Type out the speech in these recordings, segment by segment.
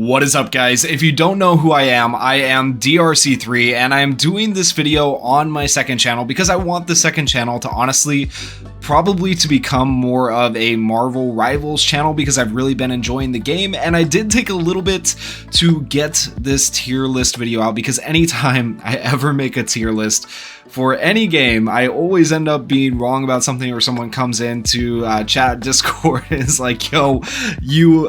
What is up, guys? If you don't know who I am DRC3, and I am doing this video on my second channel because I want the second channel to honestly probably to become more of a Marvel Rivals channel because I've really been enjoying the game, and I did take a little bit to get this tier list video out because anytime I ever make a tier list for any game, I always end up being wrong about something, or someone comes into chat Discord and is like, yo,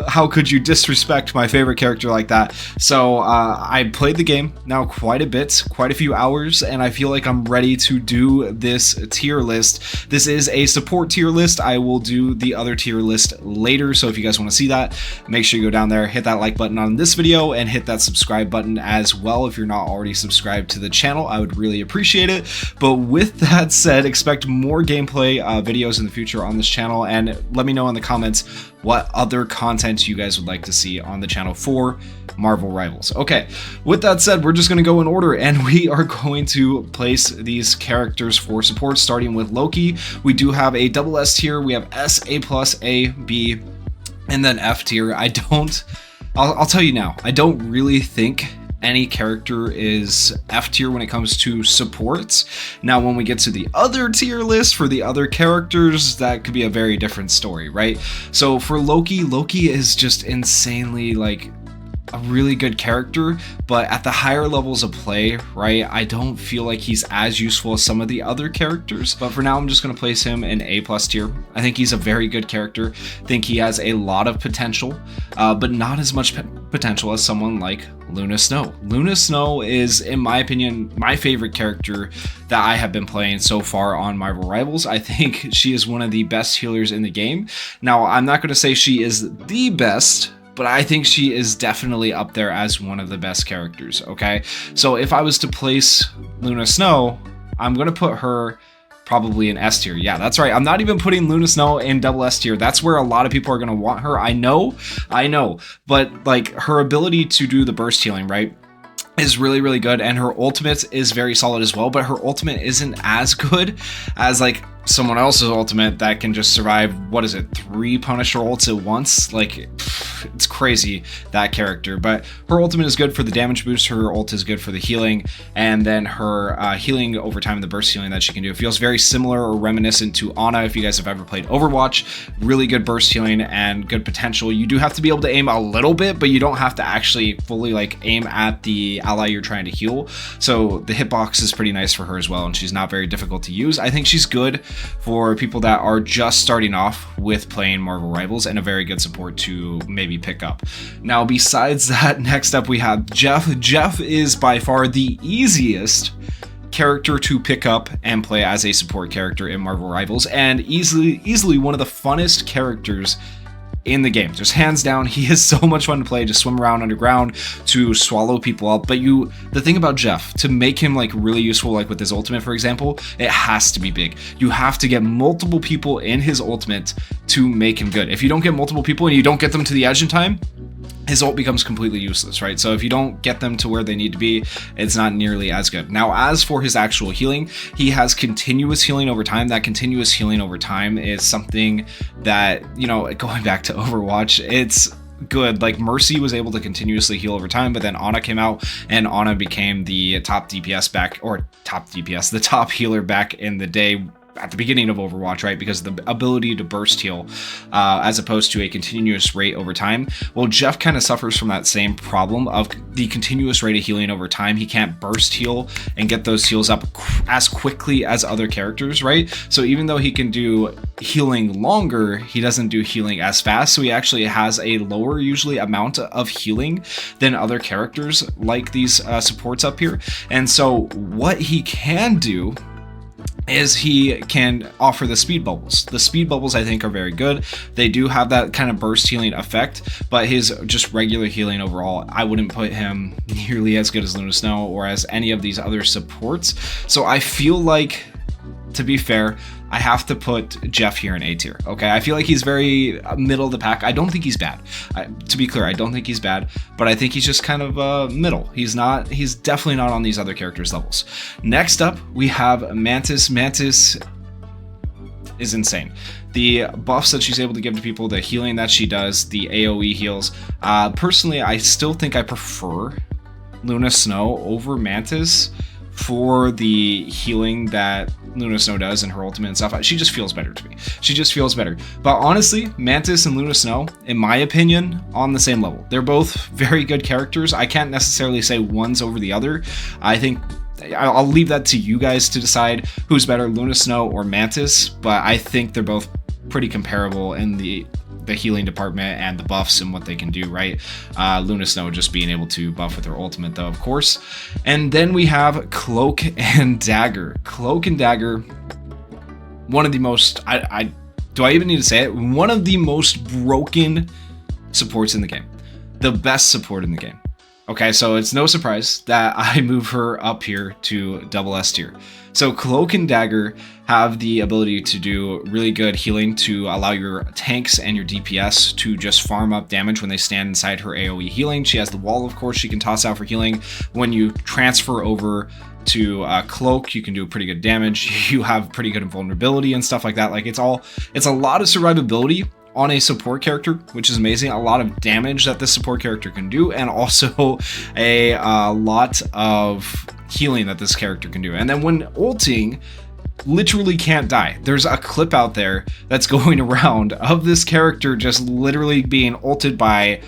how could you disrespect my favorite character like that? So I played the game now quite a bit, quite a few hours, and I feel like I'm ready to do this tier list. This is a support tier list. I will do the other tier list later, so if you guys want to see that, make sure you go down there, hit that like button on this video, and hit that subscribe button as well if you're not already subscribed to the channel. I would really appreciate it. But with that said, expect more gameplay videos in the future on this channel, and let me know in the comments what other content you guys would like to see on the channel for Marvel Rivals. Okay, with that said, we're just going to go in order, and we are going to place these characters for support, starting with Loki. We do have a double S tier, we have S, A+, A, B, and then F tier. I'll tell you now, I don't really think any character is F tier when it comes to supports. Now, when we get to the other tier list for the other characters, that could be a very different story, right? So for Loki is just insanely like a really good character, but at the higher levels of play, right, I don't feel like he's as useful as some of the other characters. But for now, I'm just going to place him in A+ tier. I think he's a very good character. I think he has a lot of potential, but not as much potential as someone like Luna Snow. Luna Snow is, in my opinion, my favorite character that I have been playing so far on Marvel Rivals. I think she is one of the best healers in the game. Now, I'm not going to say she is the best, but I think she is definitely up there as one of the best characters, okay? So if I was to place Luna Snow, I'm going to put her probably in S tier. Yeah, that's right. I'm not even putting Luna Snow in double S tier. That's where a lot of people are going to want her. I know, but like her ability to do the burst healing, right, is really, really good, and her ultimate is very solid as well, but her ultimate isn't as good as like someone else's ultimate that can just survive, what is it, 3 Punisher ults at once? Like, it's crazy, that character. But her ultimate is good for the damage boost, her ult is good for the healing, and then her healing over time, the burst healing that she can do, it feels very similar or reminiscent to Ana if you guys have ever played Overwatch. Really good burst healing and good potential. You do have to be able to aim a little bit, but you don't have to actually fully like aim at the ally you're trying to heal. So the hitbox is pretty nice for her as well, and she's not very difficult to use. I think she's good for people that are just starting off with playing Marvel Rivals, and a very good support to maybe pick up. Now, besides that, next up we have Jeff. Jeff is by far the easiest character to pick up and play as a support character in Marvel Rivals, and easily one of the funnest characters in the game. Just hands down, he is so much fun to play, to swim around underground, to swallow people up. But the thing about Jeff, to make him like really useful, like with his ultimate, for example, it has to be big. You have to get multiple people in his ultimate to make him good. If you don't get multiple people and you don't get them to the edge in time, his ult becomes completely useless, right? So if you don't get them to where they need to be, it's not nearly as good. Now, as for his actual healing, he has continuous healing over time. That continuous healing over time is something that, you know, going back to Overwatch, it's good. Like, Mercy was able to continuously heal over time, but then Ana came out, and Ana became the top healer back in the day, at the beginning of Overwatch, right? Because the ability to burst heal as opposed to a continuous rate over time. Well, Jeff kind of suffers from that same problem of the continuous rate of healing over time. He can't burst heal and get those heals up as quickly as other characters, right? So even though he can do healing longer, he doesn't do healing as fast. So he actually has a lower usually amount of healing than other characters like these supports up here. And so what he can do is he can offer the speed bubbles. The speed bubbles, I think, are very good. They do have that kind of burst healing effect, but his just regular healing overall, I wouldn't put him nearly as good as Luna Snow or as any of these other supports. So I feel like, to be fair, I have to put Jeff here in A tier, okay? I feel like he's very middle of the pack. I don't think he's bad. To be clear, I don't think he's bad, but I think he's just kind of middle. He's definitely not on these other characters' levels. Next up, we have Mantis. Mantis is insane. the buffs that she's able to give to people, the healing that she does, the AoE heals. Personally, I still think I prefer Luna Snow over Mantis for the healing that Luna Snow does and her ultimate and stuff. She just feels better to me. She just feels better. But honestly, Mantis and Luna Snow, in my opinion, on the same level. They're both very good characters. I can't necessarily say one's over the other. I think I'll leave that to you guys to decide who's better, Luna Snow or Mantis, but I think they're both pretty comparable in the healing department and the buffs and what they can do, right? Luna Snow just being able to buff with her ultimate though, of course. And then we have Cloak and Dagger. Cloak and Dagger, one of the most, do I even need to say it? One of the most broken supports in the game. The best support in the game. Okay, so it's no surprise that I move her up here to double S tier. So Cloak and Dagger have the ability to do really good healing to allow your tanks and your DPS to just farm up damage when they stand inside her AoE healing. She has the wall, of course, she can toss out for healing. When you transfer over to Cloak, you can do pretty good damage. You have pretty good invulnerability and stuff like that. Like it's a lot of survivability on a support character, which is amazing. A lot of damage that this support character can do, and also a lot of healing that this character can do. And then when ulting, literally can't die. There's a clip out there that's going around of this character just literally being ulted by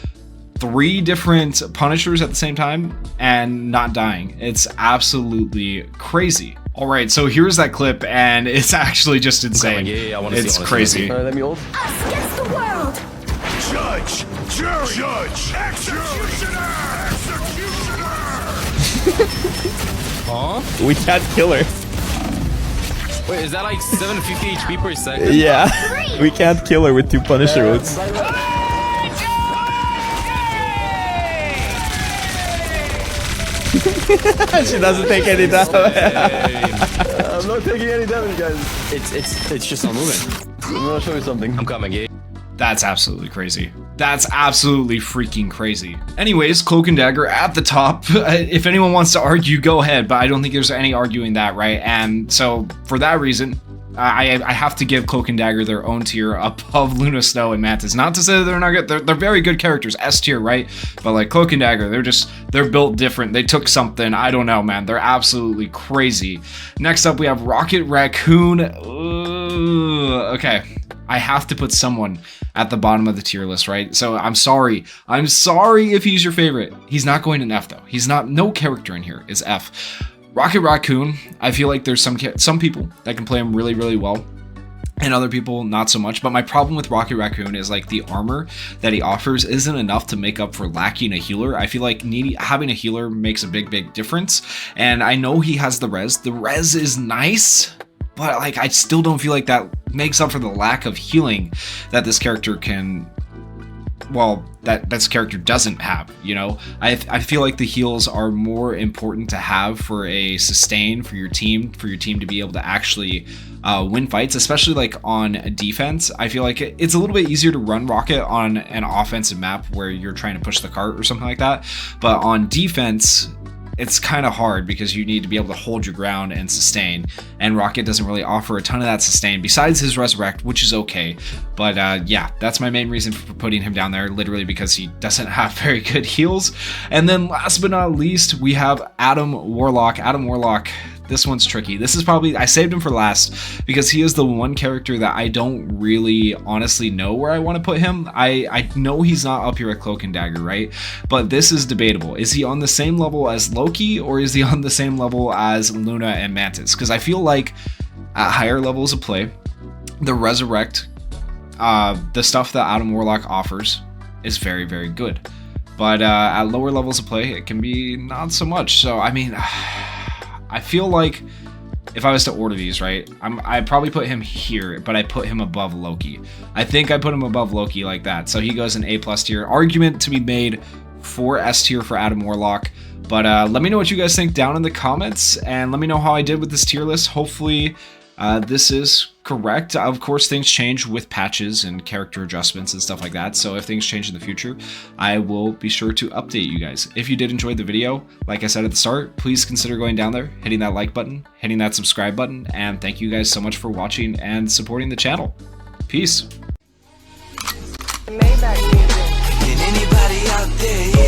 3 different Punishers at the same time and not dying. It's absolutely crazy. All right, so here's that clip, and it's actually just insane. It's crazy. Let me hold. Us against the world! Judge! Jury! Judge! Executioner! Huh? We can't kill her. Wait, is that like 750 HP per second? Yeah, we can't kill her with 2 Punisher routes. She doesn't take any damage. I'm not taking any damage, guys. It's just not moving. I'm gonna show you something. I'm coming, Gabe. That's absolutely crazy. That's absolutely freaking crazy. Anyways, Cloak and Dagger at the top. If anyone wants to argue, go ahead, but I don't think there's any arguing that, right? And so for that reason, I have to give Cloak and Dagger their own tier above Luna Snow and Mantis. Not to say that they're not good. They're very good characters, S tier, right? But like Cloak and Dagger, they're built different. They took something. I don't know, man. They're absolutely crazy. Next up, we have Rocket Raccoon. Okay. I have to put someone at the bottom of the tier list, right? So I'm sorry. I'm sorry if he's your favorite. He's not going in F though. He's not. No character in here is F. Rocket Raccoon, I feel like there's some people that can play him really, really well, and other people not so much. But my problem with Rocket Raccoon is like the armor that he offers isn't enough to make up for lacking a healer. I feel like having a healer makes a big difference. And I know he has the res. The res is nice, but like I still don't feel like that makes up for the lack of healing that this character can, well, that this character doesn't have, you know? I feel like the heals are more important to have for a sustain for your team to be able to actually win fights, especially like on defense. I feel like it's a little bit easier to run Rocket on an offensive map where you're trying to push the cart or something like that, but on defense, it's kind of hard because you need to be able to hold your ground and sustain, and Rocket doesn't really offer a ton of that sustain besides his Resurrect, which is okay. But yeah, that's my main reason for putting him down there, literally because he doesn't have very good heals. And then last but not least, we have Adam Warlock. Adam Warlock, this one's tricky. This is probably, I saved him for last because he is the one character that I don't really honestly know where I want to put him. I know he's not up here at Cloak and Dagger, right? But this is debatable. Is he on the same level as Loki, or is he on the same level as Luna and Mantis? Because I feel like at higher levels of play, the Resurrect, the stuff that Adam Warlock offers is very, very good. But at lower levels of play, it can be not so much. So, I mean, I feel like if I was to order these, right, I'd probably put him here, but I put him above Loki. I think I put him above Loki like that. So he goes in A+ tier. Argument to be made for S tier for Adam Warlock. But let me know what you guys think down in the comments, and let me know how I did with this tier list. Hopefully this is correct. Of course, things change with patches and character adjustments and stuff like that. So if things change in the future, I will be sure to update you guys. If you did enjoy the video, like I said at the start, please consider going down there, hitting that like button, hitting that subscribe button, and thank you guys so much for watching and supporting the channel. Peace. Maybach music. Can anybody out there hear